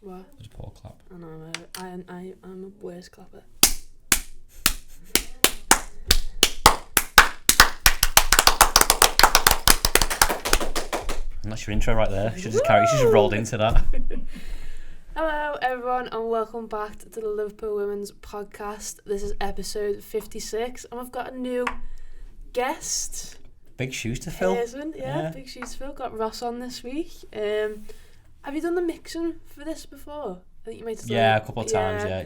What? That's a poor clap. I know, I'm a worse clapper. And that's your intro right there. She just rolled into that. Hello everyone and welcome back to the Liverpool Women's Podcast. This is episode 56 and we've got a new guest. Big shoes to fill. Yeah, big shoes to fill. Got Ross on this week. Have you done the mixing for this before? I think you might have done a couple of times. Yeah,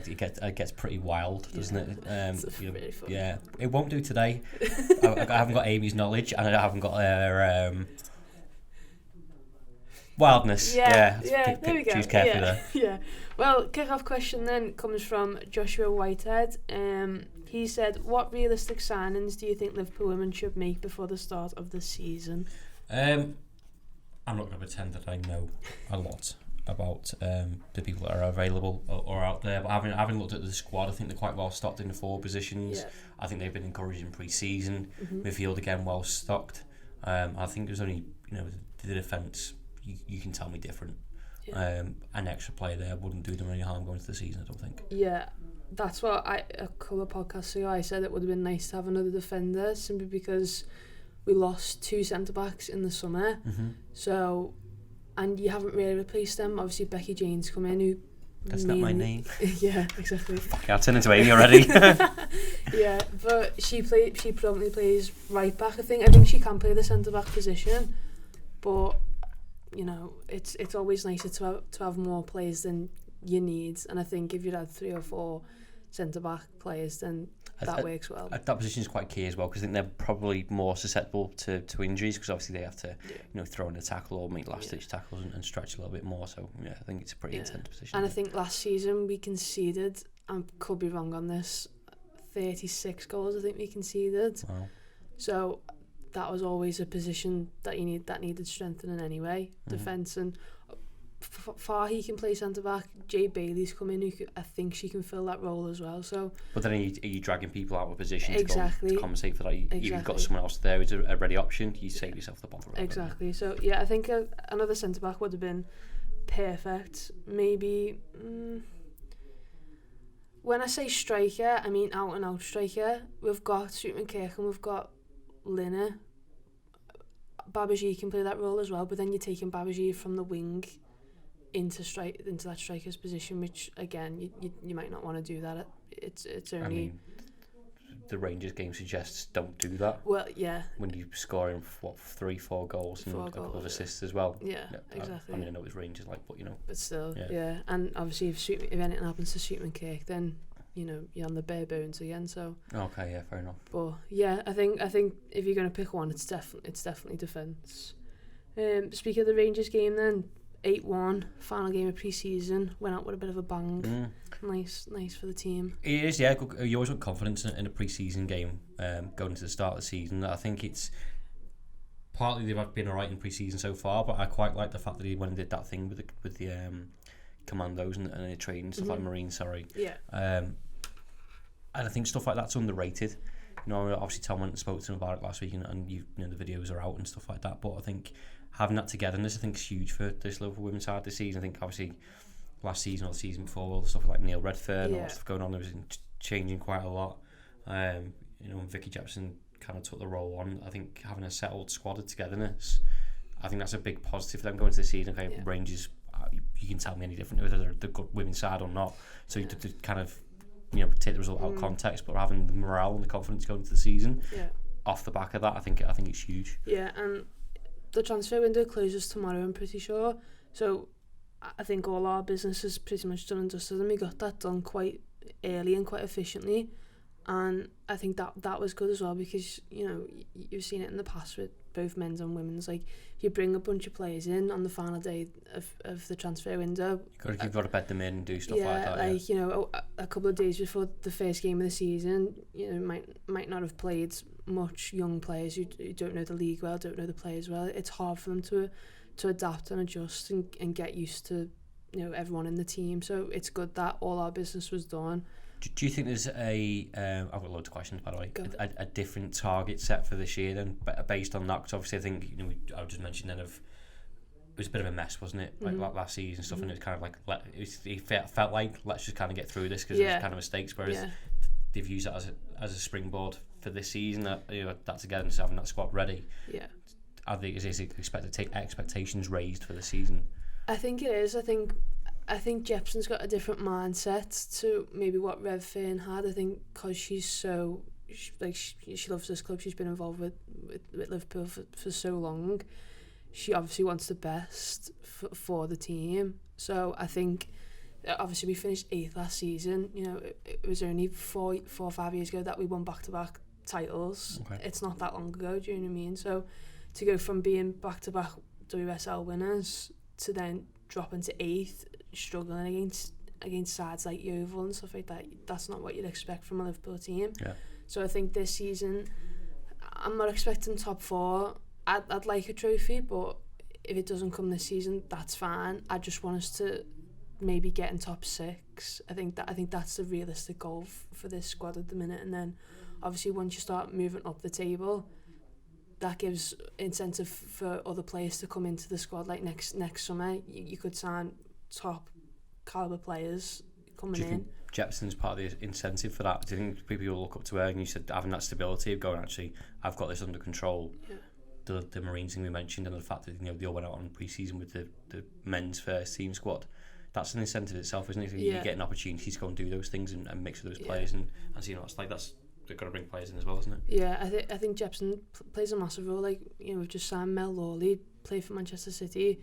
it gets pretty wild, doesn't it? It's really fun. Yeah, it won't do today. I haven't got Amy's knowledge and I haven't got her wildness. Yeah, there we go. Choose carefully there. Yeah. Well, kick-off question then comes from Joshua Whitehead. He said, what realistic signings do you think Liverpool women should make before the start of the season? I'm not going to pretend that I know a lot about the people that are available or out there, but having looked at the squad, I think they're quite well stocked in the forward positions. Yeah. I think they've been encouraged in pre-season. Midfield again well stocked. I think there's only the defence. You can tell me different. Yeah. An extra player there wouldn't do them any harm going into the season, I don't think. Yeah, that's what a couple of podcasts ago I said it would have been nice to have another defender simply because we lost 2 centre-backs in the summer. So, and you haven't really replaced them. Obviously Becky Jane's come in who... That's not my name. Yeah, exactly. Fuck, I'll turn into Amy already. Yeah, but she predominantly plays right back. I think she can play the centre-back position, but... it's always nicer to have more players than you need, and I think if you had 3 or 4 centre back players, then that works well. That position is quite key as well because I think they're probably more susceptible to injuries because obviously they have to throw in a tackle or make last ditch tackles and stretch a little bit more. So yeah, I think it's a pretty intense position. And I think last season we conceded, I could be wrong on this, 36 goals I think we conceded. Wow. So that was always a position that needed strengthening anyway. Defence, and Fahy can play centre back. Jay Bailey's come in, I think she can fill that role as well. So, but then are you dragging people out of position exactly. to compensate for that? You've got someone else there who's a ready option. You save yourself the bother. Exactly. So yeah, I think another centre back would have been perfect. Maybe when I say striker, I mean out and out striker. We've got Kirk and we've got Linna. Babaji can play that role as well, but then you're taking Babaji from the wing into that striker's position, which again you might not want to do that. It's only. I mean, the Rangers game suggests don't do that. Well, yeah. When you're scoring 3-4 goals and a couple of assists as well. Yeah, exactly. I know it's Rangers but But still, yeah. And obviously if anything happens to Shootman Kirk, then you're on the bare bones again. So okay, yeah, fair enough. But yeah, I think if you're going to pick one, it's definitely defence. Speaking of the Rangers game, then 8-1 final game of pre-season, went out with a bit of a bang. Nice for the team. It is, yeah. You always want confidence in a pre-season game going into the start of the season. I think it's partly they've been alright in pre-season so far, but I quite like the fact that he went and did that thing with the commandos and the training stuff like Marines. Yeah. And I think stuff like that's underrated. Obviously Tom went and spoke to him about it last week, and the videos are out and stuff like that. But I think having that togetherness, I think, is huge for this Liverpool women's side this season. I think obviously last season or the season before, all the stuff like Neil Redfern and all that stuff going on, there was changing quite a lot. And Vicky Jepson kind of took the role on. I think having a settled squad of togetherness, I think that's a big positive for them going into the season. Okay, Rangers, you can tell me any different whether they're the good women's side or not. So to kind of take the result out of context, but having the morale and the confidence going into the season off the back of that, I think it's huge. Yeah, and the transfer window closes tomorrow, I'm pretty sure. So I think all our business is pretty much done and dusted, and we got that done quite early and quite efficiently. And I think that was good as well because you've seen it in the past with both men's and women's. Like if you bring a bunch of players in on the final day of the transfer window, you've got to bed them in and do stuff like that. A couple of days before the first game of the season, might not have played much young players who don't know the league well, don't know the players well. It's hard for them to adapt and adjust and get used to everyone in the team. So it's good that all our business was done. Do you think there's I've got loads of questions by the way, a different target set for this year then, based on that? Because obviously I think I just mentioned then of was a bit of a mess, wasn't it? Like last season and stuff, and it was kind of like it felt like let's just kind of get through this because there's kind of mistakes. Whereas they've used that as a springboard for this season. That together and having that squad ready. Yeah. I think is expected to take expectations raised for the season. I think it is. I think Jepsen's got a different mindset to maybe what Rev Fern had. I think because she's so she loves this club. She's been involved with Liverpool for so long. She obviously wants the best for the team. So I think obviously we finished 8th last season. You know, it was only 4 or 5 years ago that we won back-to-back titles. Okay. It's not that long ago. Do you know what I mean? So to go from being back-to-back WSL winners to then dropping to 8th, struggling against sides like Yeovil and stuff like that, that's not what you'd expect from a Liverpool team. Yeah. So I think this season, I'm not expecting top 4. I'd like a trophy, but if it doesn't come this season, that's fine. I just want us to maybe get in top 6. I think that's the realistic goal for this squad at the minute. And then obviously once you start moving up the table, that gives incentive for other players to come into the squad. Like next summer, you could sign top caliber players coming in. Jepsen's part of the incentive for that. Do you think people will look up to her? And you said having that stability of going, actually, I've got this under control. Yeah. The Marines thing we mentioned, and the fact that they all went out on pre-season with the men's first team squad, that's an incentive itself, isn't it? You get an opportunity to go and do those things and mix with those players, and so, they've got to bring players in as well, isn't it? Yeah, I think Jepsen plays a massive role. Like, we've just signed Mel Lawley, play for Manchester City,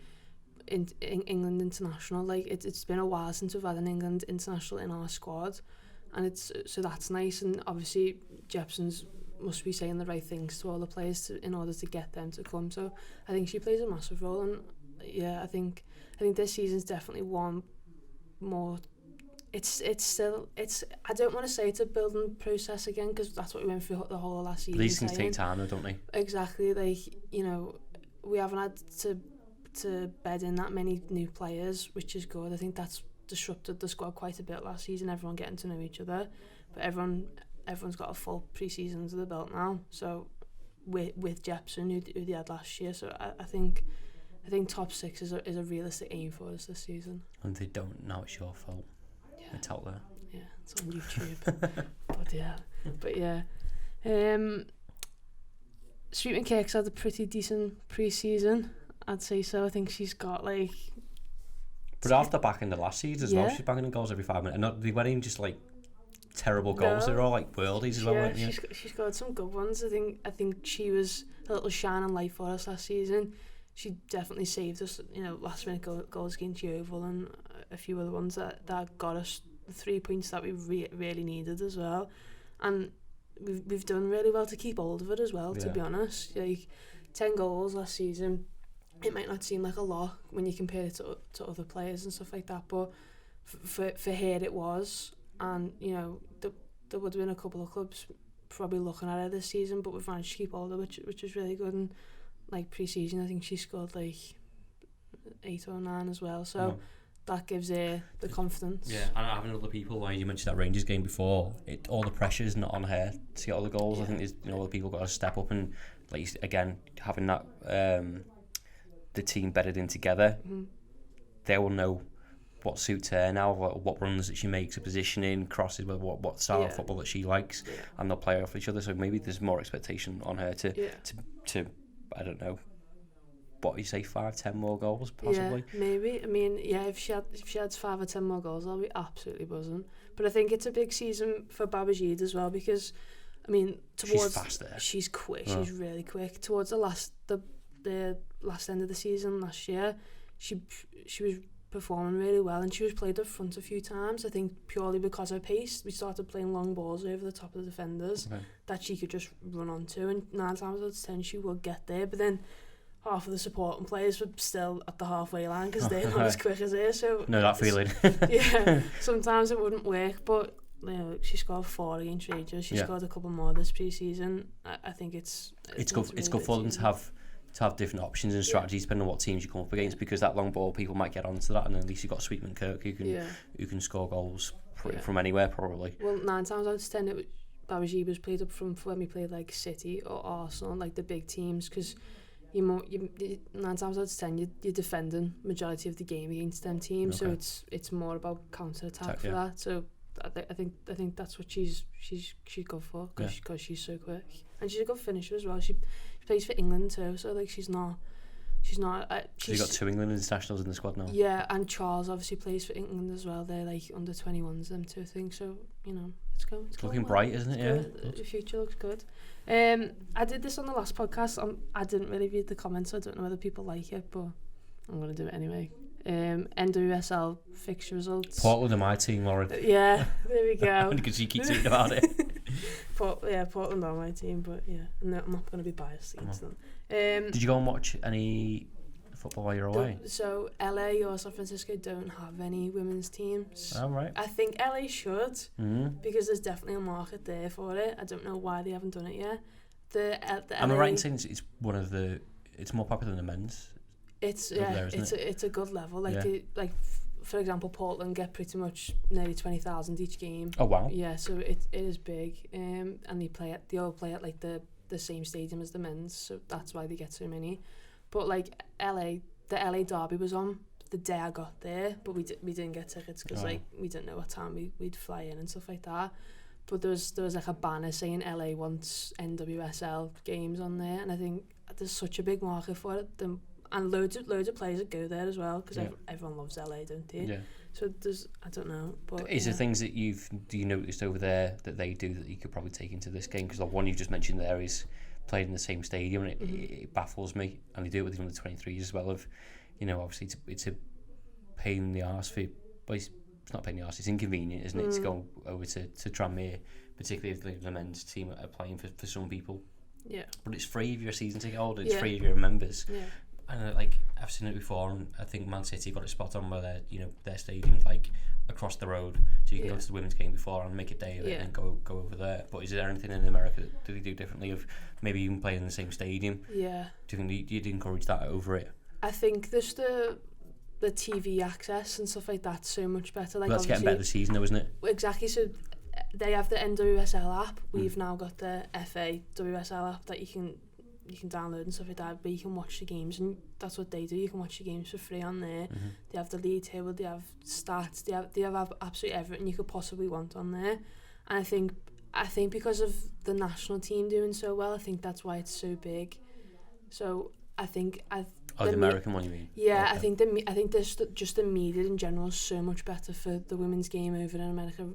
in England international. Like, it's been a while since we've had an England international in our squad, and so that's nice. And obviously Jepsen's must be saying the right things to all the players in order to get them to come. So I think she plays a massive role, and I think this season's definitely one more. It's still I don't want to say it's a building process again, because that's what we went through the whole of last season. These things take time though, don't they? Exactly. Like, we haven't had to bed in that many new players, which is good. I think that's disrupted the squad quite a bit last season, everyone getting to know each other, but everyone's got a full pre-season under the belt now, so with Jepsen who they had last year. So I think top 6 is a realistic aim for us this season. And they don't, now it's your fault. It's out there. Yeah, it's on YouTube. but yeah. Sweetman Kirk's had a pretty decent pre-season, I'd say so. I think she's got like... But after back in the last season as well, she's banging in goals every 5 minutes. And they weren't even just like terrible goals, they're all like worldies as well, weren't you? She's got some good ones. I think she was a little shining light for us last season. She definitely saved us, last minute goals against Yeovil and a few other ones that got us the 3 points that we really needed as well. And we've done really well to keep hold of it as well, to be honest. Like 10 goals last season, it might not seem like a lot when you compare it to other players and stuff like that, but for her it was. And there would have been a couple of clubs probably looking at her this season, but we've managed to keep hold of it, which is really good. And like pre-season, I think she scored like 8 or 9 as well, so that gives her the confidence. Yeah, and having other people, like you mentioned that Rangers game before, all the pressure's not on her to get all the goals. I think there's other people got to step up, and like again, having that the team bedded in together, they will know what suits her now, what runs that she makes, a positioning, crosses, what style of football that she likes, and they'll play off each other. So maybe there's more expectation on her to I don't know, what you say, 5-10 more goals possibly. Yeah, maybe. I mean, if she had 5 or 10 more goals, I'll be absolutely buzzing. But I think it's a big season for Babajide as well, because I mean, she's faster. She's quick. She's really quick. Towards the last end of the season last year, she was performing really well, and she was played up front a few times. I think purely because of her pace, we started playing long balls over the top of the defenders that she could just run onto, and 9 times out of 10 she would get there. But then half of the supporting players were still at the halfway line because they're not as quick as her. So know that feeling. Sometimes it wouldn't work, but she scored 4 against Rangers. She scored a couple more this pre-season. I think it's good. It's good for them to have different options and strategies depending on what teams you come up against, because that long ball people might get onto that, and at least you've got Sweetman Kirk who can score goals from anywhere probably. Well, 9 times out of 10 Babajide was played up from when we played like City or Arsenal, like the big teams, because you 9 times out of 10 you're defending majority of the game against them teams, so it's more about counter attack for that. So I think that's what she's good for, because she's so quick, and she's a good finisher as well. She plays for England too, so like she's not. So you've got 2 England internationals in the squad now. Yeah, and Charles obviously plays for England as well. They're like under 21s, them two things. So it's looking bright, isn't it? The future looks good. I did this on the last podcast. I didn't really read the comments, so I don't know whether people like it, but I'm gonna do it anyway. NWSL fixture results. Portland are my team, Lauren. Yeah, there we go. Because you keep talking about it. Portland are my team, but no, I'm not going to be biased against them. Did you go and watch any football while you're away? So LA or San Francisco don't have any women's teams. Oh, right. I think LA should, because there's definitely a market there for it. I don't know why they haven't done it yet. Am I right in saying it's more popular than the men's? It's a good level. Like for example, Portland get pretty much nearly 20,000 each game. Oh wow! Yeah, so it is big. And they all play at like the same stadium as the men's, so that's why they get so many. But like the LA derby was on the day I got there, but we didn't get tickets because we didn't know what time we'd fly in and stuff like that. But there was like a banner saying LA wants NWSL games on there, and I think there's such a big market for it. And loads of players that go there as well, because everyone loves LA, don't they? Yeah. So I don't know. But is there things that you noticed over there that they do that you could probably take into this game? Because the one you've just mentioned there is played in the same stadium, and it baffles me. And they do it with the under-23s as well. Obviously it's a pain in the arse for. Well, it's not a pain in the arse. It's inconvenient, isn't it, to go over to Tranmere, particularly if the men's team are playing for some people. Yeah. But it's free if you're a season ticket holder. It's free if you're members. Yeah. And I've seen it before, and I think Man City got it spot on where their stadium's like across the road, so you can go to the women's game before and make a day of it and go over there. But is there anything in America that do they do differently, of maybe even playing in the same stadium? Yeah. Do you think you'd encourage that over it? I think there's the TV access and stuff like that so much better. Like, that's getting better this season though, isn't it? Exactly. So they have the NWSL app. We've now got the FA WSL app that you can download and stuff like that, but you can watch the games, and that's what they do. You can watch the games for free on there. They have the league table, they have stats, they have absolutely everything you could possibly want on there. And I think because of the national team doing so well, I think that's why it's so big. So I think the American one, you mean? Yeah, okay. I think there's just the media in general is so much better for the women's game over in America,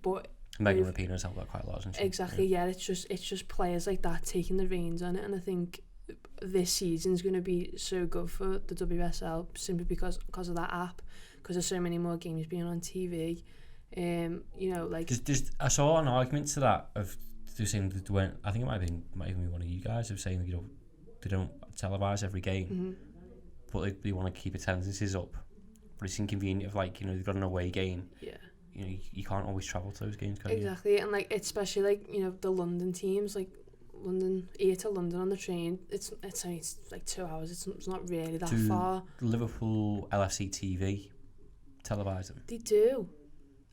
but Megan Rapinoe's helped that quite a lot, hasn't she? Exactly, yeah. It's just players like that taking the reins on it, and I think this season's going to be so good for the WSL simply because of that app, because there's so many more games being on TV. I saw an argument to that of saying that I think might even be one of you guys of saying they don't televise every game, but they want to keep attendances up, but it's inconvenient if they've got an away game. Yeah. You can't always travel to those games, can you? Exactly, and especially the London teams, here to London on the train, it's only 2 hours. It's not really that far. Liverpool LFC TV televise them? They do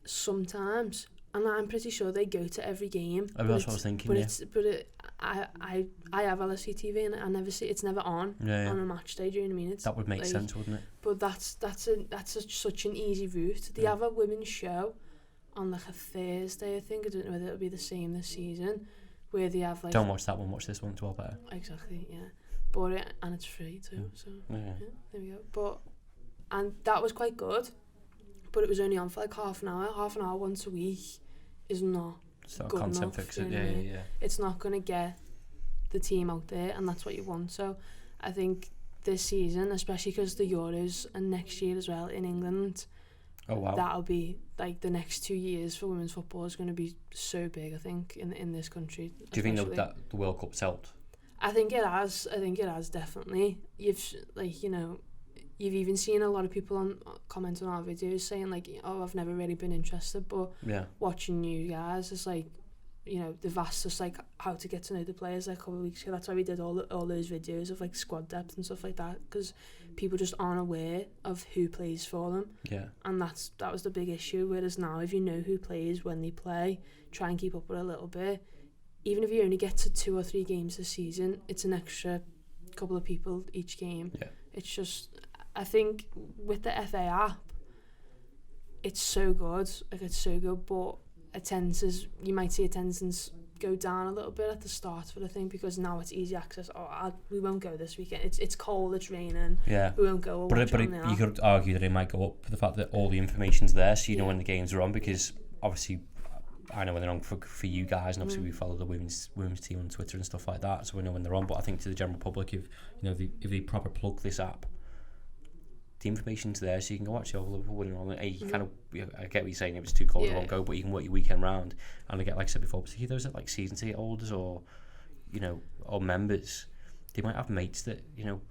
sometimes, and I'm pretty sure they go to every game. That's what I was thinking. I have LFC TV and I never see it's never on on a match day. Do you know what I mean? That would make sense, wouldn't it? But that's such an easy route. They have a women's show on a Thursday, I think. I don't know whether it'll be the same this season, where they have don't watch that one, watch this one. It's well better. Exactly, yeah. But and it's free too, so there we go. And that was quite good, but it was only on for half an hour. Half an hour once a week is not. So good content enough, fix it, yeah. It's not going to get the team out there, and that's what you want. So I think this season, especially because the Euros and next year as well in England, that'll be the next 2 years for women's football is going to be so big, I think, in this country. Do you think that the World Cup's helped? I think it has. Definitely. You've even seen a lot of people comment on our videos saying I've never really been interested, but watching you guys is they've asked us how to get to know the players a couple of weeks ago. That's why we did all those videos of squad depth and stuff like that, because people just aren't aware of who plays for them. Yeah. And that was the big issue. Whereas now, if you know who plays when they play, try and keep up with it a little bit. Even if you only get to 2 or 3 games this season, it's an extra couple of people each game. Yeah. It's just, I think with the FA app, it's so good. Like, it's so good, but you might see attendance go down a little bit at the start of the thing, because now it's easy access. We won't go this weekend. It's cold, it's raining. Yeah. We won't go. But you could argue that it might go up for the fact that all the information's there, so you know when the games are on, because obviously I know when they're on for you guys, and obviously we follow the women's team on Twitter and stuff like that, so we know when they're on. But I think to the general public, if they proper plug this app, the information's there, so you can go watch Liverpool winning on it. You kind of, I get what you're saying, if it's too cold, you won't go, but you can work your weekend round. And I get, like I said before, particularly those that like season ticket holders or members, they might have mates that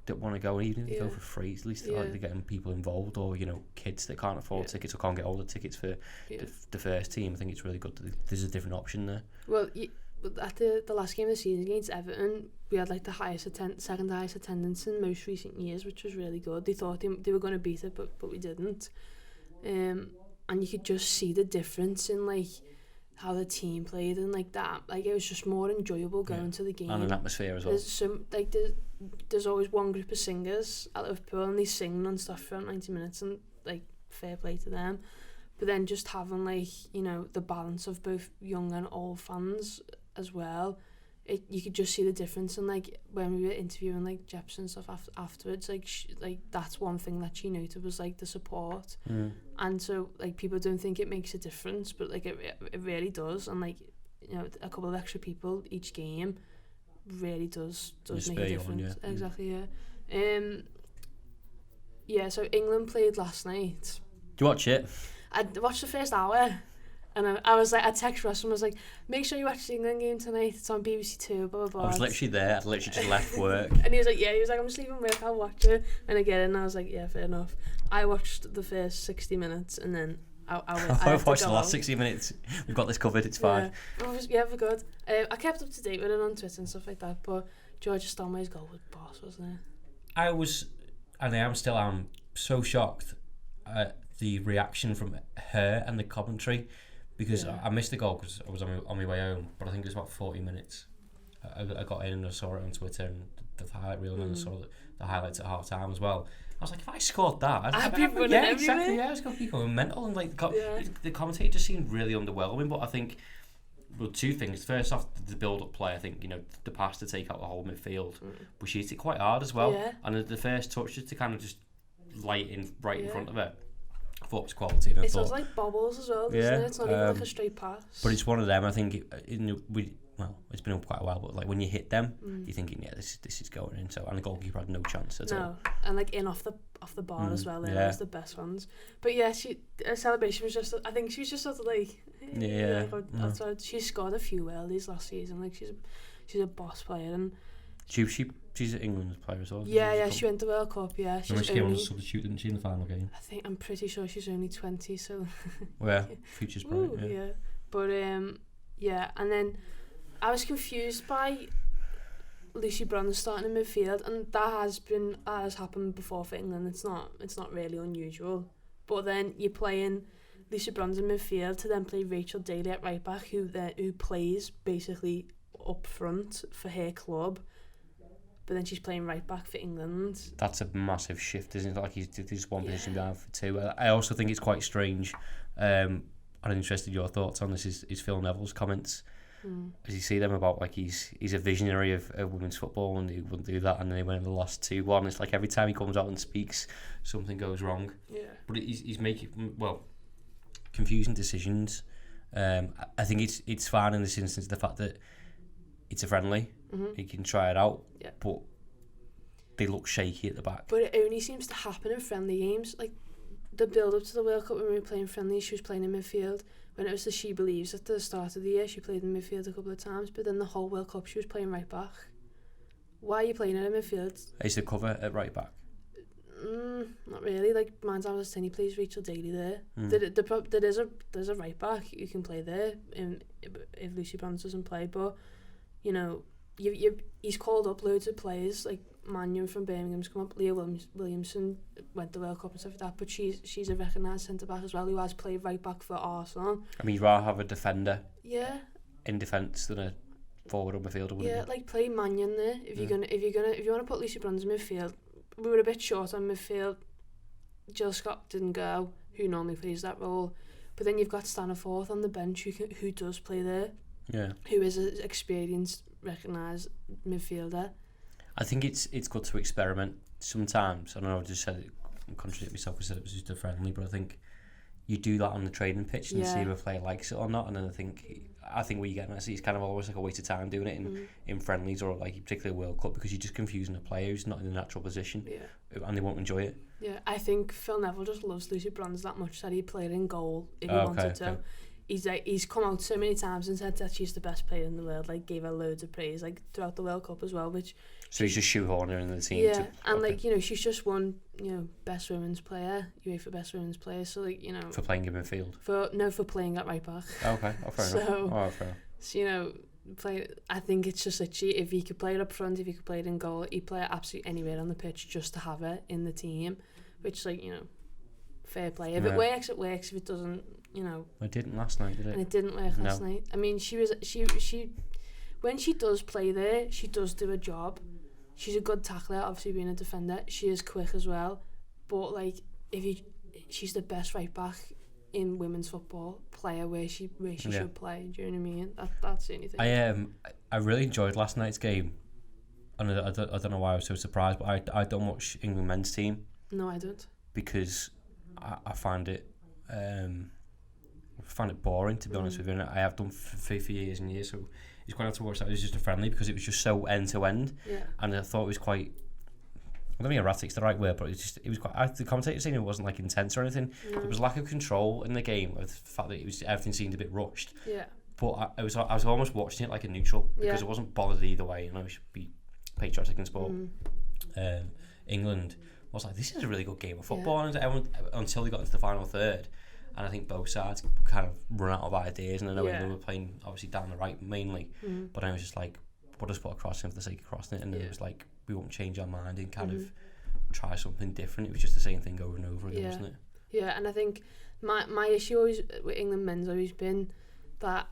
that want to go, and even if they go for free, at least they're getting people involved, or kids that can't afford tickets or can't get all the tickets for the first team. I think it's really good that there's a different option there. Well, at the last game of the season against Everton, we had like the second highest attendance in most recent years, which was really good. They thought they were going to beat it, but we didn't. And you could just see the difference in like how the team played and like that. Like, it was just more enjoyable going to the game. And an atmosphere as well. There's always one group of singers at Liverpool, and they sing non-stop for 90 minutes, and like, fair play to them. But then just having like, the balance of both young and old fans as well, you could just see the difference. And like, when we were interviewing like Jepsen and stuff afterwards, like that's one thing that she noted was like the support. And so like, people don't think it makes a difference, but like it really does. And like, a couple of extra people each game really does make a difference. Exactly. So England played last night. Do you watch it? I watched the first hour, and I was like, I texted Russ and was like, make sure you watch the England game tonight, it's on BBC Two, blah blah blah. I was literally there, I'd literally just left work. And he was like, I'm just leaving work, I'll watch it. And I get it, and I was like, yeah, fair enough. I watched the first 60 minutes, and then I watched the last 60 minutes. We've got this covered, it's fine. Yeah, we're good. I kept up to date with it on Twitter and stuff like that, but Georgia Stanway's goal was boss, wasn't it? I was, and I am still so shocked at the reaction from her and the commentary, because I missed the goal because I was on my way home, but I think it was about 40 minutes. I got in and I saw it on Twitter and the highlight reel, and I saw the highlights at half time as well. I was like, if I scored that, I'd be running everywhere. Exactly, yeah, I was going to be going mental, and like the commentator just seemed really underwhelming. But I think, well, two things. First off, the build-up play. I think the pass to take out the whole midfield, but she hit it quite hard as well. Yeah. And the first touch just to kind of just light in right in front of her. I thought it was quality. And it does like bobbles as well, doesn't it? It's not even like a straight pass. But it's one of them. I think it's been up quite a while, but like when you hit them, you're thinking, this is going in. So, and the goalkeeper had no chance at all. No, and like in off the bar as well. Those the best ones. But yeah, her celebration was just. I think she was just sort of like. That's why she scored a few worldies last season. Like she's a boss player, and she's an England player as well. Yeah, she went to the World Cup. Yeah, she came on as a substitute, didn't she, in the final game? I'm pretty sure she's only 20. So. Well, future's bright. Yeah, but and then I was confused by Lucy Bronze starting in midfield, and that has happened before for England. It's not really unusual. But then you're playing Lucy Bronze in midfield to then play Rachel Daly at right back, who plays basically up front for her club. But then she's playing right back for England. That's a massive shift, isn't it? Like there's one position down for two. I also think it's quite strange. I'm interested in your thoughts on this. Is Phil Neville's comments. As you see them about like he's a visionary of women's football, and he wouldn't do that, and then he went and lost 2-1. It's like every time he comes out and speaks, something goes wrong. Yeah. But he's making confusing decisions. I think it's fine in this instance, the fact that it's a friendly. He can try it out, but they look shaky at the back. But it only seems to happen in friendly games. Like the build up to the World Cup, when we were playing friendly, she was playing in midfield. When it was the She Believes at the start of the year, she played in midfield a couple of times, but then the whole World Cup she was playing right back. Why are you playing her in midfield? Is the cover at right back? Not really. Like Man's Tinney plays Rachel Daly there. There's a right back you can play there if Lucy Bronze doesn't play, but he's called up loads of players like Manu from Birmingham's come up. Leah Williamson went to the World Cup and stuff like that, but she's a recognised centre back as well, who has played right back for Arsenal. I mean, you'd rather have a defender in defence than a forward or midfielder, wouldn't Yeah, you? like play Mannion there. If you want to put Lucy Bronze in midfield, we were a bit short on midfield. Jill Scott didn't go, who normally plays that role. But then you've got Staniforth on the bench who does play there. Yeah. Who is an experienced, recognised midfielder. I think it's good to experiment sometimes. I don't know, I just said it, contradict myself, I said it was just a friendly, but I think you do that on the training pitch and see if a player likes it or not. And then I think what you get, it's kind of always like a waste of time doing it in friendlies or like particularly World Cup, because you're just confusing a player who's not in a natural position and they won't enjoy it. Yeah, I think Phil Neville just loves Lucy Bronze that much that he played in goal if he wanted to. Okay. He's come out so many times and said that she's the best player in the world, like gave her loads of praise like throughout the World Cup as well, which so he's just shoehorning her in the team. Yeah, and like, you know, she's just won, you know, best women's player, UEFA best women's player, so like, you know, for playing in midfield. For playing at right back. Okay, fair enough. Fair. So, you know, I think it's just like if he could play it up front, if he could play it in goal, he'd play it absolutely anywhere on the pitch just to have it in the team, which, like, you know, fair play. If it works, it works. If it doesn't, you know. It didn't last night, did it? And it didn't work last night. I mean, she when she does play there, she does do a job. She's a good tackler, obviously being a defender. She is quick as well. But, like, she's the best right back in women's football, player where she should play. Do you know what I mean? That's the only thing. I really enjoyed last night's game. And I don't know why I was so surprised, but I don't watch England men's team. No, I don't. Because I find it boring, to be honest with you. And I have done for years and years, so it's quite hard to watch that. It was just a friendly because it was just so end to end. Yeah. And I thought it was quite, I don't think erratic's the right word, but it was quite. The commentator saying it wasn't like intense or anything. No. There was lack of control in the game, with the fact that everything seemed a bit rushed. Yeah. But I was almost watching it like a neutral because it wasn't bothered either way. You know, we should be patriotic in sport. England was like, this is a really good game of football, and everyone, until they got into the final third. And I think both sides kind of run out of ideas, and I know England were playing obviously down the right mainly, but I was just like, we'll just put a cross in for the sake of crossing it, and it was like, we won't change our mind and kind of try something different. It was just the same thing over and over again, wasn't it? Yeah, and I think my issue always with England men's always been that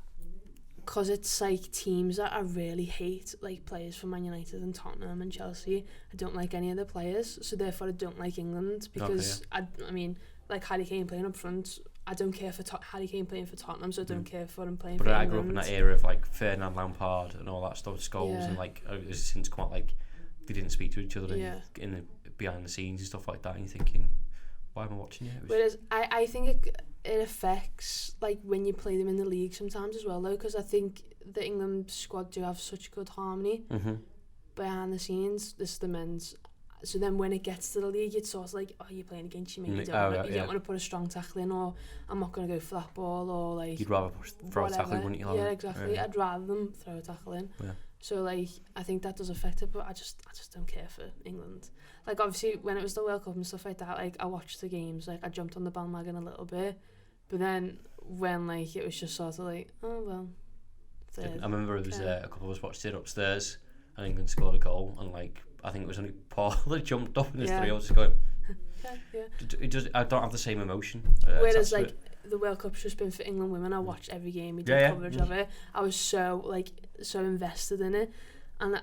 because it's like teams that I really hate, like players from Man United and Tottenham and Chelsea, I don't like any of the players, so therefore I don't like England because I mean, like Harry Kane playing up front, I don't care for Harry Kane playing for Tottenham, so I don't care for him playing for England. But I grew up in that era of like Ferdinand Lampard and all that stuff, Scholes, and like it's since come out like they didn't speak to each other in the behind the scenes and stuff like that, and you're thinking, why am I watching it? Whereas I think it affects like when you play them in the league sometimes as well, though, because I think the England squad do have such good harmony behind the scenes. This is the men's. So then when it gets to the league, it's sort of like, oh, you're playing against me. You don't want to put a strong tackle in, or I'm not going to go for that ball, or like... You'd rather throw a tackle in, wouldn't you? Yeah, exactly. Yeah. I'd rather them throw a tackle in. Yeah. So like, I think that does affect it, but I just don't care for England. Like obviously, when it was the World Cup and stuff like that, like I watched the games, like I jumped on the bandwagon a little bit, but then when like it was just sort of like, oh well. I remember it was a couple of us watched it upstairs, and England scored a goal, and like I think it was only Paul that jumped up, and there's three of us just going. I don't have the same emotion. Whereas like the World Cup's just been for England women. I watched every game. We did coverage of it. I was so invested in it, and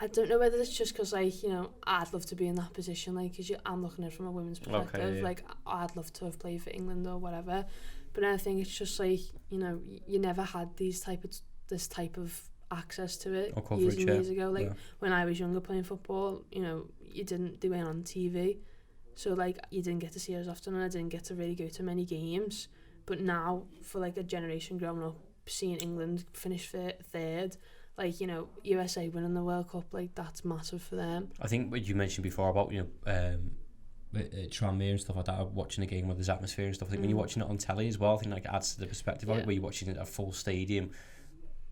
I don't know whether it's just because like, you know, I'd love to be in that position, like because I'm looking at it from a women's perspective. Like I'd love to have played for England or whatever, but I think it's just like, you know, you never had this type of access to it years ago. Like when I was younger playing football, you know, they weren't on TV, so like you didn't get to see it as often, and I didn't get to really go to many games. But now, for like a generation growing up, seeing England finish third, like, you know, USA winning the World Cup, like that's massive for them. I think what you mentioned before about, you know, Tranmere and stuff like that, watching a game where there's atmosphere and stuff. I think when you're watching it on telly as well, I think like it adds to the perspective of it, where you're watching it at a full stadium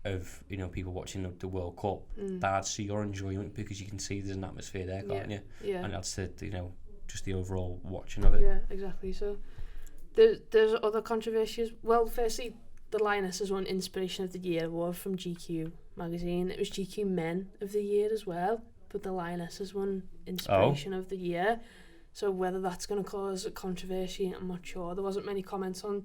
of, you know, people watching the World Cup. That adds to your enjoyment because you can see there's an atmosphere there, can't you? Yeah. And that's to, you know, just the overall watching of it. Yeah, exactly. So there's other controversies. Well, firstly, the Lioness has won Inspiration of the Year award from GQ magazine. It was GQ Men of the Year as well, but the Lioness has won Inspiration of the Year. So whether that's going to cause a controversy, I'm not sure. There wasn't many comments on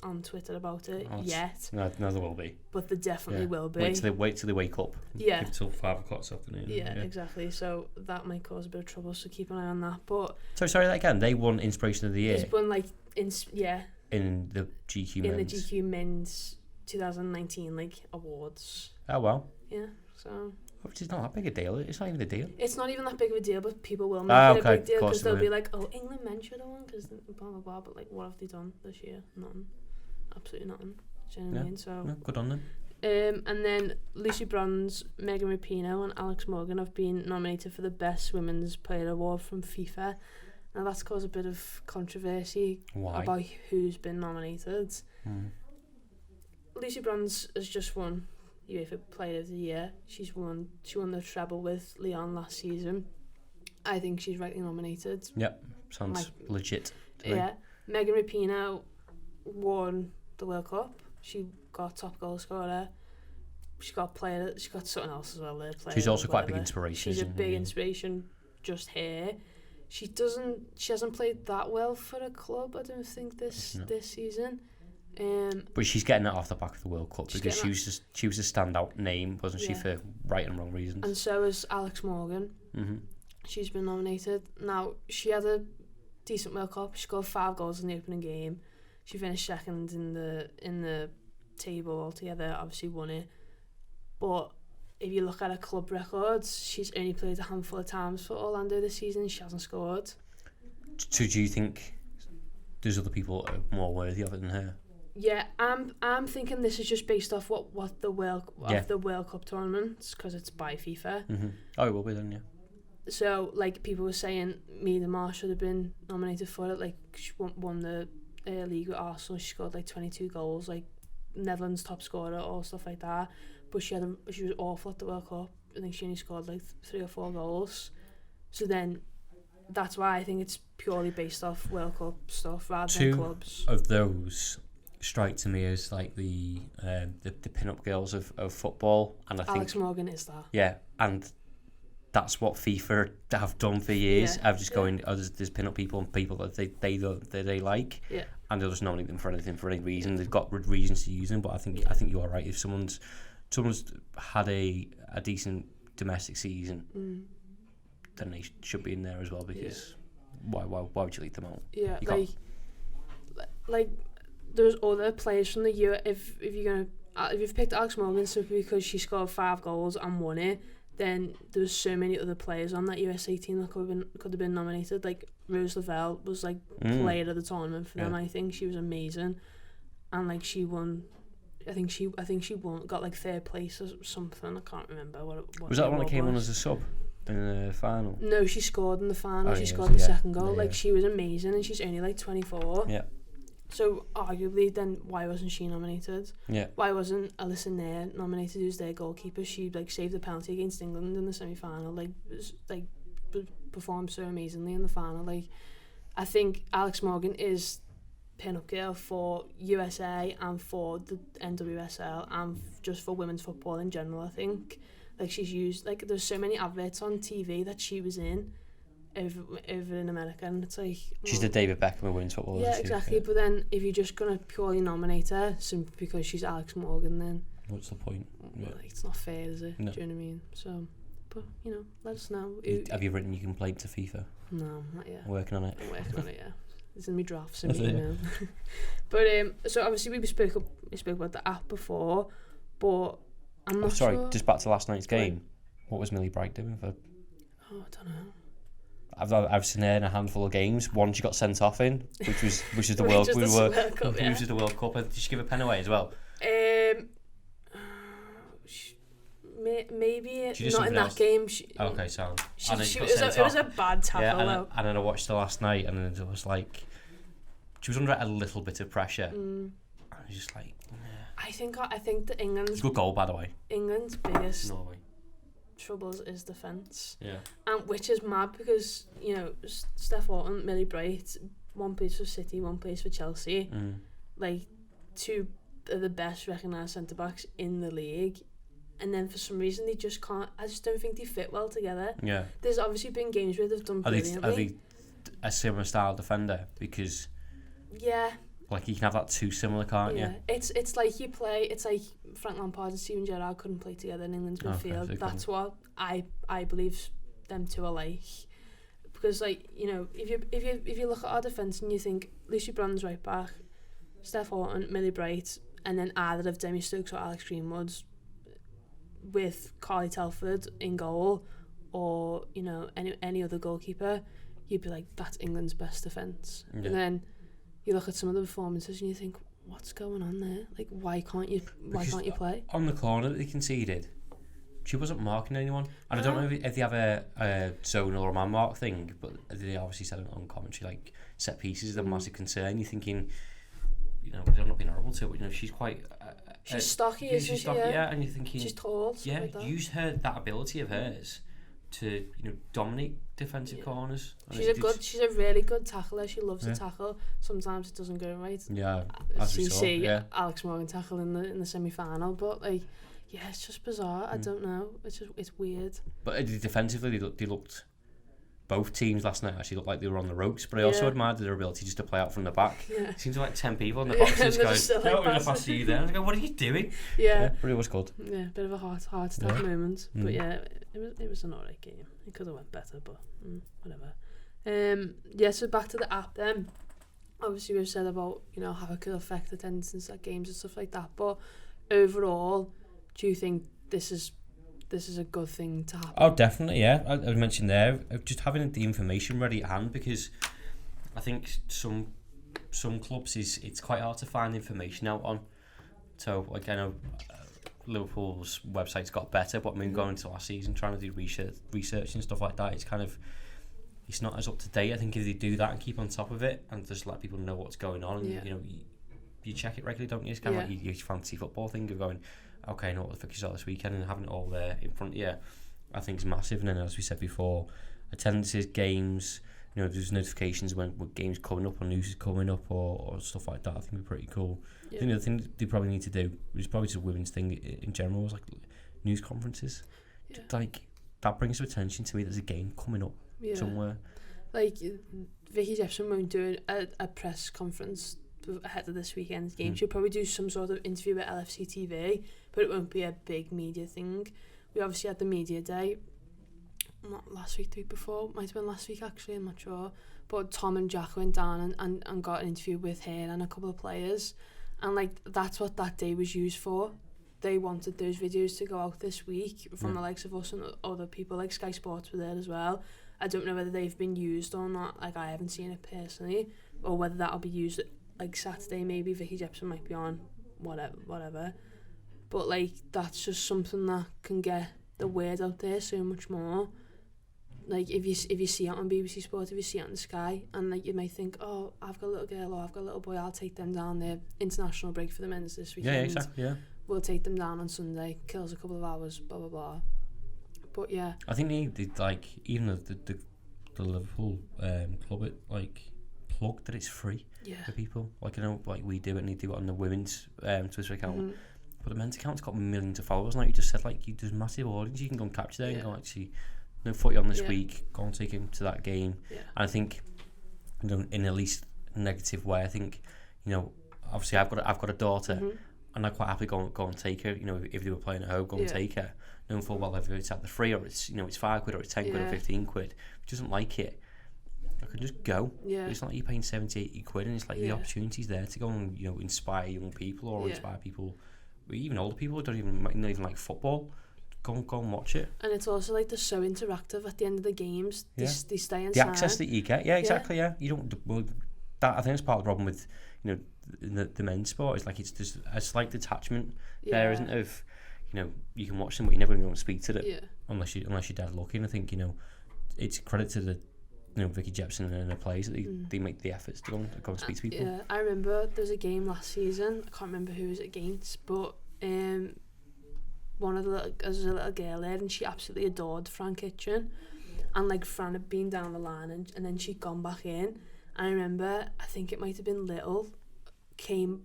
on Twitter about it yet. No, there will be. But there definitely will be. Wait till they wake up. Yeah. Until 5 o'clock this afternoon. Yeah, exactly. So that might cause a bit of trouble. So keep an eye on that. But so sorry that again. They won Inspiration of the Year. He's won in the GQ in Men's. the GQ Men's 2019 awards. Oh well. Yeah. So. Which is not that big a deal. It's not even a deal. It's not even that big of a deal, but people will make it a big deal because they'll be like, "Oh, England men should have won," because blah blah blah. But what have they done this year? Nothing. Absolutely nothing. Do you know what I mean? So good on them. And then Lucy Bronze, Megan Rapinoe, and Alex Morgan have been nominated for the Best Women's Player Award from FIFA. Now that's caused a bit of controversy about who's been nominated. Lucy Bronze has just won UEFA Player of the Year. She won the treble with Lyon last season. I think she's rightly nominated. Yep, sounds legit. Yeah, Megan Rapinoe won the World Cup. She got top goal scorer. She got something else as well there. She's also quite a big inspiration. She's a big inspiration. Just here, she hasn't played that well for a club. I don't think this season. But she's getting it off the back of the World Cup because she was a standout name, wasn't she, for right and wrong reasons. And so is Alex Morgan. She's been nominated. Now she had a decent World Cup. She scored 5 goals in the opening game. She finished second in the table altogether. Obviously won it. But if you look at her club records, she's only played a handful of times for Orlando this season. She hasn't scored. So do you think there's other people that are more worthy of it than her? Yeah, I'm thinking this is just based off what the World Cup tournaments, because it's by FIFA. Oh, it will be then, yeah. So people were saying Mia Marsh should have been nominated for it. She won the league with Arsenal. She scored 22 goals, Netherlands top scorer, all stuff like that. But she was awful at the World Cup. I think she only scored 3 or 4 goals. So then that's why I think it's purely based off World Cup stuff rather than clubs. 2 of those strike to me as the pin-up girls of football, and I think Alex Morgan is that. Yeah, and that's what FIFA have done for years. I've just going, there's pin-up people and people that they like, and they'll just nominate them for anything for any reason. They've got good reasons to use them, but I think you are right. If someone's had a decent domestic season, then they should be in there as well, because why would you leave them out? Yeah, there's other players from the year. If you've picked Alex Morgan simply because she scored 5 goals and won it, then there's so many other players on that USA team that could have been nominated. Rose Lavelle was player of the tournament for them. I think she was amazing, and she won. I think she won, got 3rd place or something. I can't remember what was that one that came on as a sub in the final? No, she scored in the final. She scored the second goal. She was amazing, and she's only 24. Yeah. So arguably, then why wasn't she nominated? Yeah. Why wasn't Alyssa Nair nominated, who's their goalkeeper? She saved the penalty against England in the semi-final. Performed so amazingly in the final. I think Alex Morgan is pin-up girl for USA and for the NWSL and just for women's football in general. I think she's used there's so many adverts on TV that she was in over in America, and it's she's the David Beckham of women's football. Yeah, exactly. But then if you're just gonna purely nominate her simply because she's Alex Morgan, then what's the point? It's not fair, is it? No. Do you know what I mean? So, but let us know. Have you written your complaint to FIFA? No, not yet. Working on it. I'm working on it. Yeah, it's in my drafts in my email. But so obviously we spoke about the app before, but I'm not sure. Just back to last night's game. What was Millie Bright doing for? I don't know. I've seen her in a handful of games. One she got sent off in, which is the World Cup. Which is the World Cup. Did she give a pen away as well? Maybe not in that game. Okay, so it was a bad tackle. Yeah, and then I watched her last night, and it was she was under a little bit of pressure. I was just I think that England's good goal, by the way. England's biggest Norway troubles is defence. Yeah. And which is mad because Steph Orton, Millie Bright, one plays for City, one plays for Chelsea. 2 of the best recognised centre backs in the league, and then for some reason they just can't. I just don't think they fit well together. Yeah. There's obviously been games where they've done brilliantly. Are they a similar style defender? Because yeah, like you can have that too similar, can't you? It's like you play. It's like Frank Lampard and Steven Gerrard couldn't play together in England's midfield. Okay, That's what I believe them two are like. Because like, you know, if you look at our defence and you think Lucy Brand's right back, Steph Horton, Millie Bright, and then either of Demi Stokes or Alex Greenwood with Carly Telford in goal, or you know any other goalkeeper, you'd be like, that's England's best defence. And then you look at some of the performances and you think, what's going on there? Like, why can't you play? On the corner that they conceded, she wasn't marking anyone. And I don't know if they have a zonal or a man mark thing, but they obviously said it on commentary, like set pieces is a massive concern. You're thinking, you know, I'm not being horrible to it, but you know, she's quite... she's stocky, isn't she? Yeah, and you're thinking... She's tall. Yeah, like that. Use that ability of hers to, you know, dominate defensive corners. And She's a really good tackler. She loves to tackle. Sometimes it doesn't go right. Yeah, as we saw. Alex Morgan tackle in the semi-final, but like, yeah, it's just bizarre. I don't know. It's weird. But defensively, they looked. Both teams last night actually looked like they were on the ropes, but I also admired their ability just to play out from the back. Yeah. Seems like 10 people in the box. And this guy's, we're going to pass to you there. And I go, what are you doing? Yeah, but it was good. Yeah, bit of a heart attack moment. But yeah, it was an alright game. It could have went better, but whatever. So back to the app then. Obviously we've said about, you know, how it could affect attendance at games and stuff like that, but overall, do you think this is a good thing to happen? Oh, definitely, yeah. I mentioned there, just having the information ready at hand, because I think some clubs it's quite hard to find information out on. So, like, I know Liverpool's website's got better, but I mean, going into last season, trying to do research and stuff like that, it's not as up to date. I think if they do that and keep on top of it and just let people know what's going on, and you know, you check it regularly, don't you? It's kind of like your fantasy football thing of going, okay, I know what the fixtures are this weekend, and having it all there in front of you, I think is massive. And then, as we said before, attendances, games, you know, there's notifications when games coming up or news is coming up or stuff like that. I think would be pretty cool. I think the thing they probably need to do, which is probably just a women's thing in general, is like news conferences. Like, that brings some attention to me. There's a game coming up somewhere. Like, Vicky Jepson won't do a press conference ahead of this weekend's game. She'll probably do some sort of interview with LFC TV, but it won't be a big media thing. We obviously had the media day, not last week, the week before, might have been last week actually, I'm not sure, but Tom and Jack went down and got an interview with her and a couple of players, and like, that's what that day was used for. They wanted those videos to go out this week from the likes of us and other people, like Sky Sports were there as well. I don't know whether they've been used or not, like I haven't seen it personally, or whether that'll be used like Saturday. Maybe Vicky Jepson might be on, whatever. But like, that's just something that can get the word out there so much more. Like, if you see it on BBC Sport, if you see it on Sky, and like, you might think, oh, I've got a little girl or I've got a little boy, I'll take them down there. International break for the men's this weekend. Yeah, exactly. Yeah. We'll take them down on Sunday. Kills a couple of hours. Blah blah blah. But yeah, I think they like, even the Liverpool club, it like plug that it's free for people. Like, I know, like we do it, and they do it on the women's Twitter account. But the men's account's got millions of followers. Like you just said, like there's massive audience. You can go and capture there and go, actually, no footy on this week. Go and take him to that game. And I think, you know, in a least negative way, I think, you know, obviously I've got a daughter, and I quite happily go and take her. You know, if they were playing at home, go and take her. Knowing full well whether it's at the free or it's, you know, it's £5 or it's 10 quid or 15 quid. If she doesn't like it, I can just go. It's not like you're paying 70, 80 quid, and it's like the opportunity's there to go and, you know, inspire young people or inspire people, even older people who not even like football. Go and watch it. And it's also like they're so interactive at the end of the games. They stay inside. The access that you get, exactly. You don't. Well, that I think is part of the problem with, you know, the men's sport. Is like it's just a slight detachment there, isn't it? Of, you know, you can watch them, but you never want to speak to them unless you're dead lucky. And I think, you know, it's credit to the, you know, Vicky Jepson and her players that they make the efforts to go and speak to people. Yeah, I remember there was a game last season. I can't remember who it was against, but one of the there was a little girl there, and she absolutely adored Fran Kitchen, and like Fran had been down the line, and then she'd gone back in. And I remember, I think it might have been Little came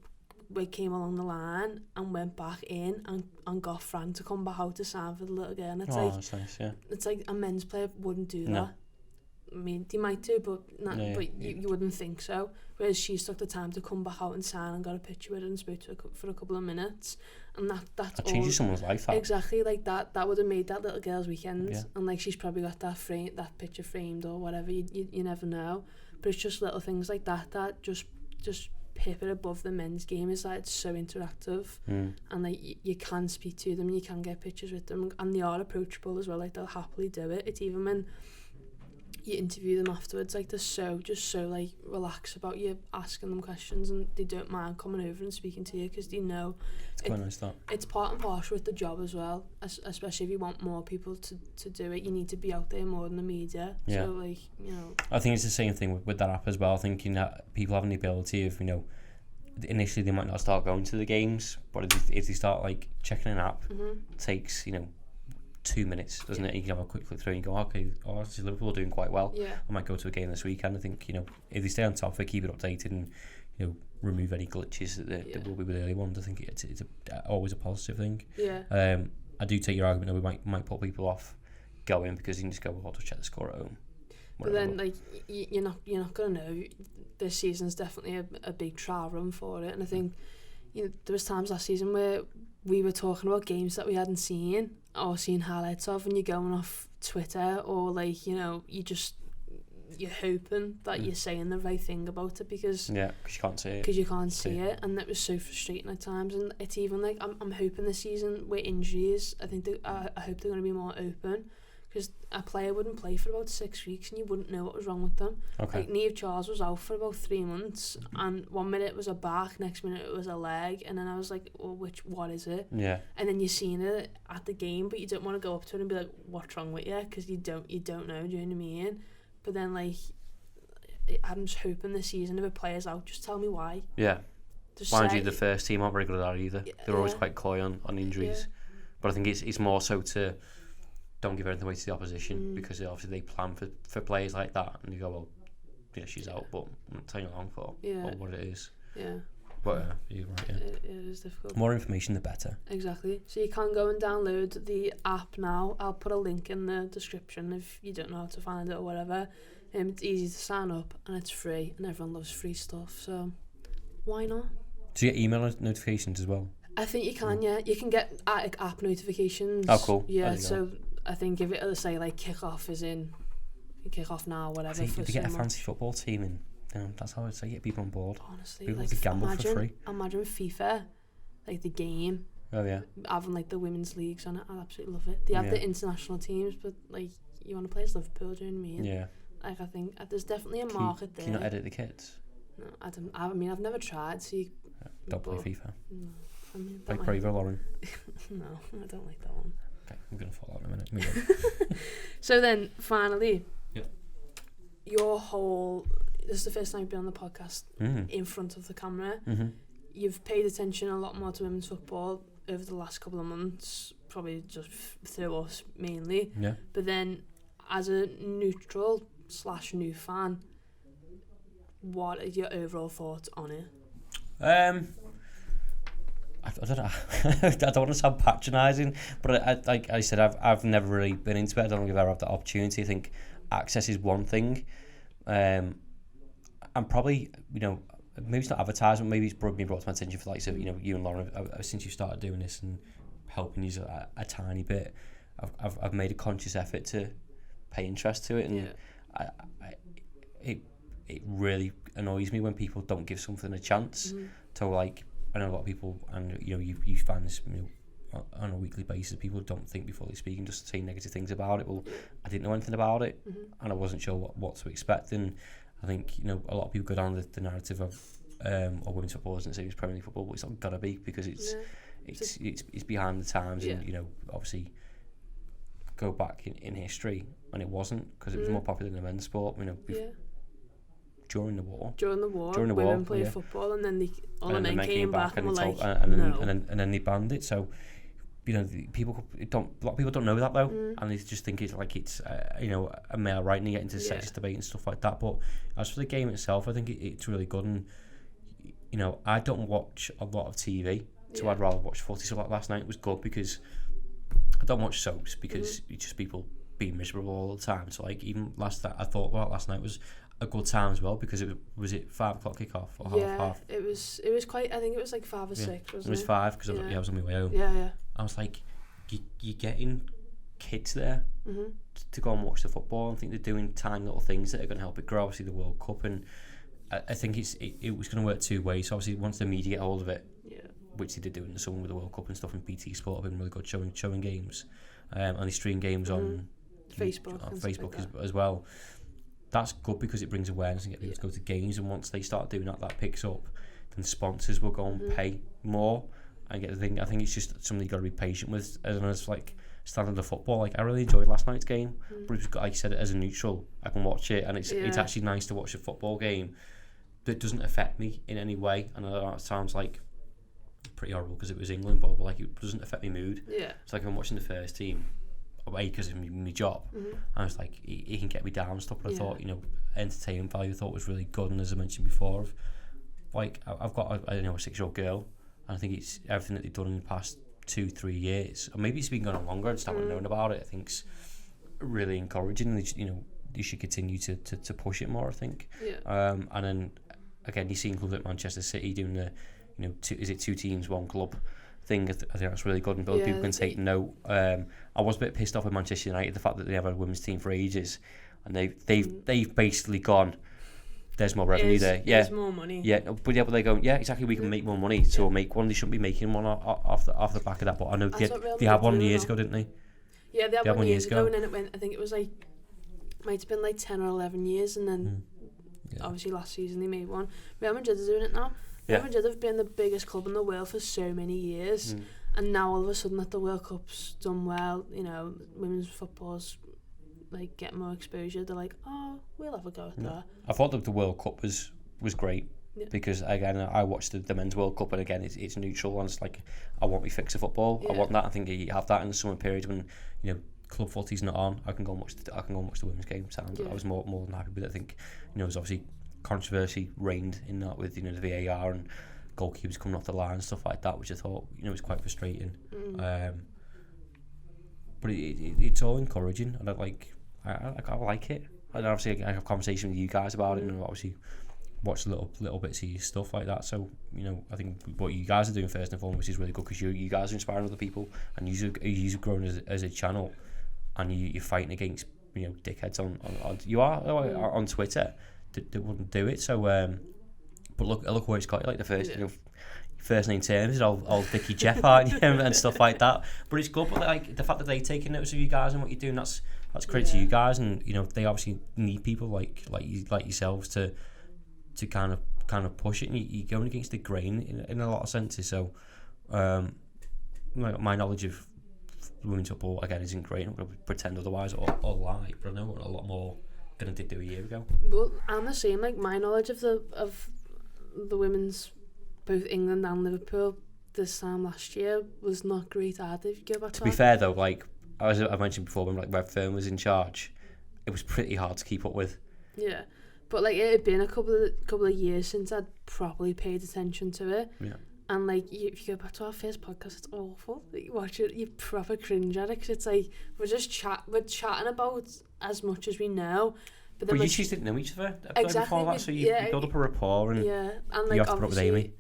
along the line and went back in and got Fran to come back out to sign for the little girl. And it's that's nice, it's like a men's player wouldn't do that. I mean, they might do, but you wouldn't think so. Whereas she took the time to come back out and sign and got a picture with her and spoke to her for a couple of minutes, and that changes someone's life. That. Exactly, like that would have made that little girl's weekend. Yeah. And like she's probably got that picture framed or whatever. You never know, but it's just little things like that just pip it above the men's game. Is that it's so interactive, and like you can speak to them, you can get pictures with them, and they are approachable as well. Like they'll happily do it. It's even when you interview them afterwards, like they're so like relaxed about you asking them questions, and they don't mind coming over and speaking to you because they know it's quite nice that. It's part and parcel with the job as well, especially if you want more people to do it. You need to be out there more than the media. So like, you know, I think it's the same thing with that app as well. I think, you know, people having the ability of, you know, initially they might not start going to the games, but if they start like checking an app, it takes, you know, 2 minutes, doesn't it? You can have a quick click through and go, okay, Liverpool are doing quite well. I might go to a game this weekend. I think, you know, if they stay on top of it, keep it updated, and, you know, remove any glitches that will be with early ones, I think it's always a positive thing. I do take your argument that we might put people off going because you can just go, well, I'll just check the score at home. But then, like, you're not gonna know. This season's definitely a big trial run for it, and I think, you know, there was times last season where we were talking about games that we hadn't seen or seen highlights of, and you're going off Twitter or, like, you know, you're hoping that you're saying the right thing about it because you can't see it. Because you can't see it, and that was so frustrating at times. And it's even like I'm hoping this season with injuries, I think I hope they're going to be more open, because a player wouldn't play for about 6 weeks and you wouldn't know what was wrong with them. Like Niamh Charles was out for about 3 months, and 1 minute it was a back, next minute it was a leg, and then I was like, well, what is it? And then you're seeing it at the game, but you don't want to go up to it and be like, what's wrong with you? Because you don't know, do you know what I mean? But then, like, I'm just hoping this season, if a player's out, just tell me why. Just mind you, the first team aren't very good at that either. They're always quite coy on injuries. But I think it's more so to don't give anything away to the opposition, because obviously they plan for players like that, and you go, well, yeah, she's out, but I'm not telling you long for what it is. But you're right, it is difficult. More information, the better. Exactly. So you can go and download the app now. I'll put a link in the description if you don't know how to find it or whatever. It's easy to sign up, and it's free, and everyone loves free stuff, so why not? Do you get email notifications as well? I think you can, You can get app notifications. Oh, cool. Yeah, so I think if it'll say, like, kick-off is in, kick-off now, whatever. I think if you get a fancy football team in, that's how I'd say get people on board. Honestly, people like, to gamble for free. Imagine FIFA, like the game. Having like the women's leagues on it, I absolutely love it. They have the international teams, but like, you want to play as Liverpool, do you know what I mean? Like, I think there's definitely a market there. Can you not edit the kids? No, I don't. I mean, I've never tried. So don't play FIFA. No, I mean, like Braver, Lauren. No, I don't like that one. Okay, I'm gonna fall out in a minute. So then, finally, your whole. This is the first time you've been on the podcast in front of the camera. You've paid attention a lot more to women's football over the last couple of months, probably just through us mainly. But then, as a neutral / new fan, what are your overall thoughts on it? I don't know. I don't want to sound patronising, but like I said, I've never really been into it. I don't think I've ever had the opportunity. I think access is one thing. I'm probably, you know, maybe it's not advertisement, maybe it's been brought to my attention for, like, so, you know, you and Lauren, since you started doing this and helping you a tiny bit, I've made a conscious effort to pay interest to it, and it really annoys me when people don't give something a chance. So, like, I know a lot of people, and, you know, you find this, you know, on a weekly basis, people don't think before they speak and just say negative things about it. Well, I didn't know anything about it, and I wasn't sure what to expect, and I think, you know, a lot of people go down the narrative of women's football isn't the same as Premier League football, but it's not gotta be, because it's behind the times, and, you know, obviously go back in history, and it wasn't, because it was more popular than the men's sport, you know, during the war, women played football, and then all the men came back and were like, and then they banned it. So, you know, a lot of people don't know that though, and they just think it's like it's you know, a male right, and you get into sexist debate and stuff like that. But as for the game itself, I think it's really good, and, you know, I don't watch a lot of TV, so I'd rather watch footy. So like last night was good because I don't watch soaps, because it's just people being miserable all the time. So like even I thought last night was a good time as well, because it was 5 o'clock kickoff or half. It was quite. I think it was like 5 or 6. Wasn't it? It was 5 because I was on my way home. Yeah. I was like, you're getting kids there to go and watch the football. I think they're doing tiny little things that are going to help it grow. Obviously the World Cup, and I think it was going to work 2 ways. So obviously once the media get hold of it, which they did do in the summer with the World Cup and stuff, and BT Sport have been really good showing games, and they stream games on Facebook as well. That's good because it brings awareness and get people to go to games, and once they start doing that picks up, then sponsors will go and pay more and get the thing. I think it's just something you got to be patient with as like standard of football. Like I really enjoyed last night's game, but it was, like I said, as a neutral, I can watch it, and it's actually nice to watch a football game that doesn't affect me in any way. And I know that sounds like pretty horrible because it was England, but like it doesn't affect my mood. It's like I'm watching the first team away because of my job, and I was like, he can get me down and stuff. But I thought, entertainment value I thought was really good, and as I mentioned before, like I've got a 6-year-old girl, and I think it's everything that they've done in the past 2-3 years, or maybe it's been going on longer. I just haven't known about it. I think it's really encouraging, and they should continue to push it more. I think, and then again, you've seen clubs like Manchester City doing the, is it 2 teams 1 club thing. I think that's really good, and both people can take note. I was a bit pissed off with Manchester United, the fact that they have a women's team for ages, and they've basically gone, there's more revenue there. There's more money. But they go, exactly, we can make more money, so we'll make one. They shouldn't be making one off the back of that. But I know they had one years ago, didn't they? Yeah, they had one years ago, and then it went. I think it was like, might have been like 10 or 11 years, and then obviously last season they made one. Real Madrid are doing it now. Real Madrid have been the biggest club in the world for so many years, and now all of a sudden that the World Cup's done well, women's football's like getting more exposure. They're like, oh, we'll have a go at that. I thought that the World Cup was great, because again, I watched the men's World Cup, and again, it's neutral, and it's like, I want me fix of football. I want that. I think you have that in the summer period when club footy's not on. I can go and watch the women's game. I was more than happy with it. I think there's obviously controversy reigned in that with the VAR and goalkeepers coming off the line and stuff like that, which I thought was quite frustrating. But it's all encouraging, and I like it. And obviously I have conversation with you guys about it, and obviously watch little bits of your stuff like that. So I think what you guys are doing first and foremost is really good, because you guys are inspiring other people, and you've grown as a channel, and you're fighting against dickheads on Twitter that wouldn't do it. So but look where it's got you, like the first name terms, old Dickie Jeff, aren't you, and stuff like that. But it's good. But like the fact that they taking notice of you guys and what you're doing, that's credit to you guys, and they obviously need people like yourselves to kind of push it, and you're going against the grain in a lot of senses. So my knowledge of women's football again isn't great. I'm not going to pretend otherwise or lie, but I know a lot more than I did do a year ago. Well, I'm the same. Like, my knowledge of the women's, both England and Liverpool, this time last year was not great either. If you go back to be fair though, like as I mentioned before, when Redfern was in charge, it was pretty hard to keep up with. Yeah, but like it had been a couple of years since I'd properly paid attention to it. Yeah. And like, if you go back to our first podcast, it's awful. You watch it, you proper cringe at it, because it's like we're chatting about as much as we know. But you just didn't know each other before that, so you build up a rapport, and and like, you have to put up with Amy.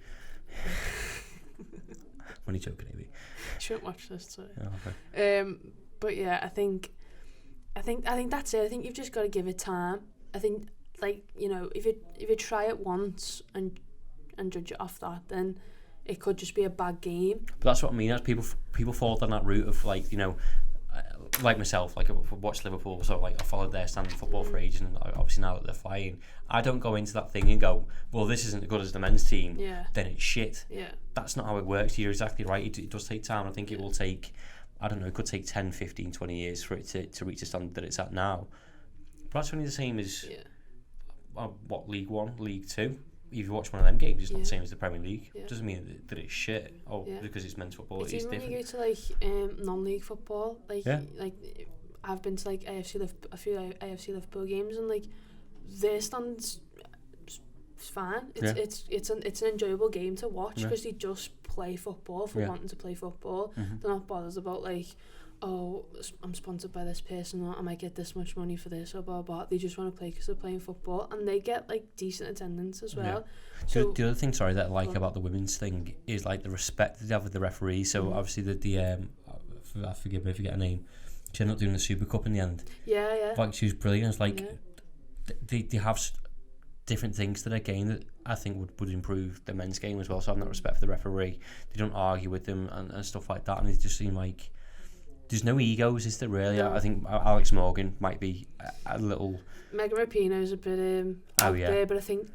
I'm only joking, Amy. You shouldn't watch this, sorry. Oh, okay. But yeah, I think that's it. I think you've just got to give it time. I think, like, if you try it once and judge it off that, then it could just be a bad game. But that's what I mean. As people fall down that route of like, like myself, like I've watched Liverpool, so like I followed their standard football for ages, and obviously now that they're flying, I don't go into that thing and go, well, this isn't as good as the men's team, then it's shit. Yeah. That's not how it works. You're exactly right. It does take time. I think it will take, I don't know, it could take 10, 15, 20 years for it to reach the standard that it's at now. But that's only the same as League One, League Two. If you watch one of them games, it's not the same as the Premier League. It doesn't mean that it's shit. Because it's men's football, it's different. When you go to like non-league football, like I've been to like a few AFC Liverpool games, and like their stands, it's fine. It's an enjoyable game to watch, because they just play football for wanting to play football. They're not bothered about like, oh, I'm sponsored by this person, or I might get this much money for this, or blah blah. They just want to play because they're playing football, and they get like decent attendance as well. Yeah. So The other thing, sorry, that I like about the women's thing is like the respect they have with the referee. So obviously forgive me if I forget her name. She ended up doing the Super Cup in the end. yeah. Like she was brilliant. It's like they have different things to their game that I think would improve the men's game as well. So having that respect for the referee, they don't argue with them and stuff like that, and they just seem like there's no egos, is there really? No. I think Alex Morgan might be a little. Megan Rapinoe's a bit out there, but I think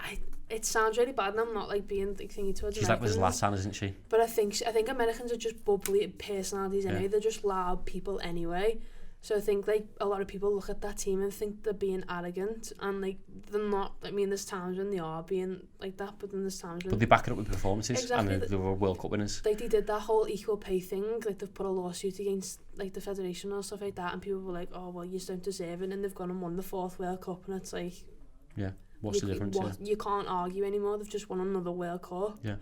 it sounds really bad, and I'm not like being like thingy towards She's Americans. like with Zlatan, isn't she? But I think Americans are just bubbly personalities anyway. They're just loud people anyway. So I think like a lot of people look at that team and think they're being arrogant, and like they're not. I mean, there's times when they are being like that, but then there's times when. But they back it up with performances, exactly, and they were World Cup winners. Like they did that whole equal pay thing. Like they've put a lawsuit against like the federation or stuff like that, and people were like, "Oh well, you just don't deserve it," and they've gone and won the 4th World Cup, and it's like. Yeah. What's the difference? You can't argue anymore. They've just won another World Cup. Yeah.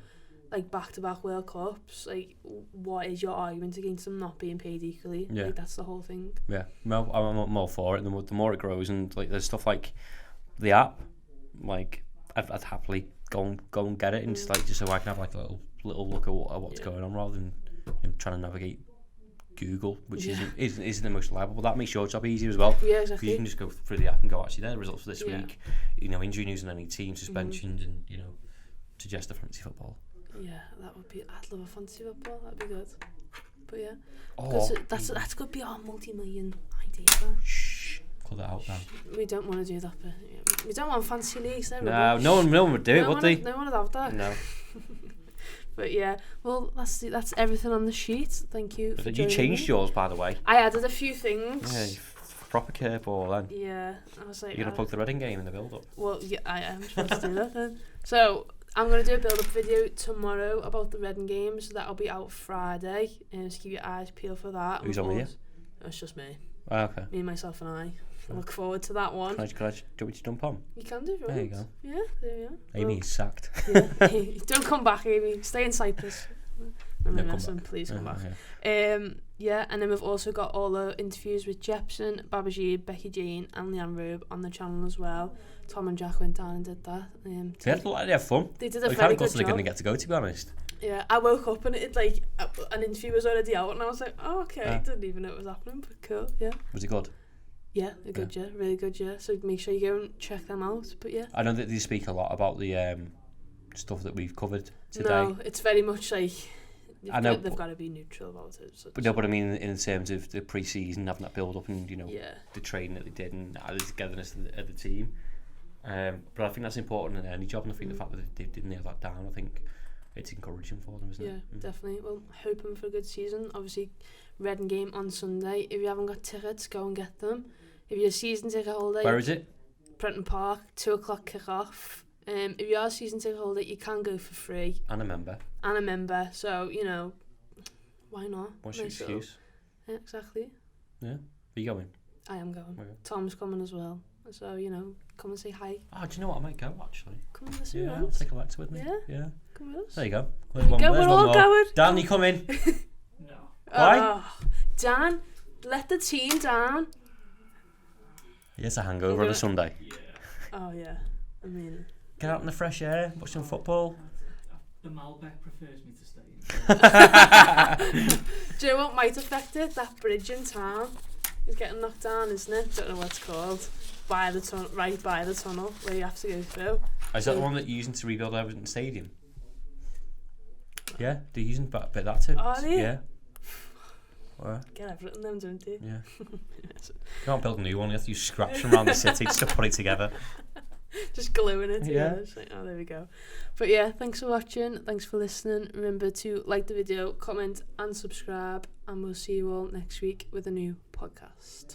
Like back-to-back World Cups. Like, what is your argument against them not being paid equally? Yeah. Like, that's the whole thing. Yeah. Well, I'm all for it. The more it grows, and like there's stuff like the app, like I'd happily go and get it, and just so I can have like a little look at what's going on, rather than trying to navigate Google, which isn't the most reliable, but that makes your job easier as well. Yeah, exactly. You can just go through the app and go, actually, there are the results for this week. Injury news on any team, suspensions, and suggest a fantasy football. Yeah, that would be. I'd love a fantasy football. That'd be good. But yeah, that could be our multi-million idea. Shh, cut that out, Dan. We don't want to do that, but we don't want fantasy leagues. No one would do it, would they? No one would have that. No. But yeah, well, that's everything on the sheet. Thank you for joining You changed yours, by the way. I added a few things. Yeah, proper curveball then. Yeah, I was like... You're going to plug the Reading game in the build-up? Well, yeah, I am trying to do that then. So, I'm going to do a build-up video tomorrow about the Reading game, so that'll be out Friday, and just keep your eyes peeled for that. Who's on with you? It's just me. Oh, okay. Me, myself and I. I look forward to that one. Do you want me to jump on? You can do if you want. There you go. Yeah, there you go. Amy is sacked. Yeah. Don't come back, Amy. Stay in Cyprus. Please come back. Yeah, and then we've also got all the interviews with Jepson, Babajid, Becky Jane and Leanne Robe on the channel as well. Tom and Jack went down and did that. They had fun. They did a very good job. Kind of gutted they're going to get to go, to be honest. Yeah, I woke up and it like an interview was already out, and I was like, oh, okay, I didn't even know it was happening, but cool, yeah. Was it good? Yeah, really good, yeah. So make sure you go and check them out, but yeah. I know that they speak a lot about the stuff that we've covered today. No, it's very much like they've got to be neutral about it. But I mean in terms of the pre-season, having that build-up and, the training that they did and the togetherness of the team. But I think that's important in any job, and I think the fact that they did nail that down, I think it's encouraging for them, isn't it? Yeah, definitely. Well, hoping for a good season. Obviously, Reading game on Sunday. If you haven't got tickets, go and get them. If you're a season ticket holder... Where is it? Brenton Park, 2:00 kick-off. If you are a season ticket holder, you can go for free. And a member. So, why not? What's your excuse? Yeah, exactly. Yeah. Are you going? I am going. Okay. Tom's coming as well. So, come and say hi. Oh, do you know what? I might go, actually. Come and listen. Yeah, I'll take Alexa with me. Yeah? Come with us. There you go. We're all going. Dan, you come in. No. Why? Oh, Dan, let the team down. He has a hangover on a Sunday. Yeah. Oh, yeah. I mean... Get out in the fresh air, watch some football. The Malbec prefers me to stay. Do you know what might affect it? That bridge in town is getting knocked down, isn't it? Don't know what it's called. Right by the tunnel where you have to go through. Is that the one that you're using to rebuild Everton Stadium? Yeah, they're using a bit of that too. Are they? Yeah. What? Get Everton them, don't they? Yeah. You can't build a new one, you have to use scraps from around the city just to put it together. Just gluing it together. Yeah. It's like, oh, there we go. But yeah, thanks for watching. Thanks for listening. Remember to like the video, comment and subscribe. And we'll see you all next week with a new podcast.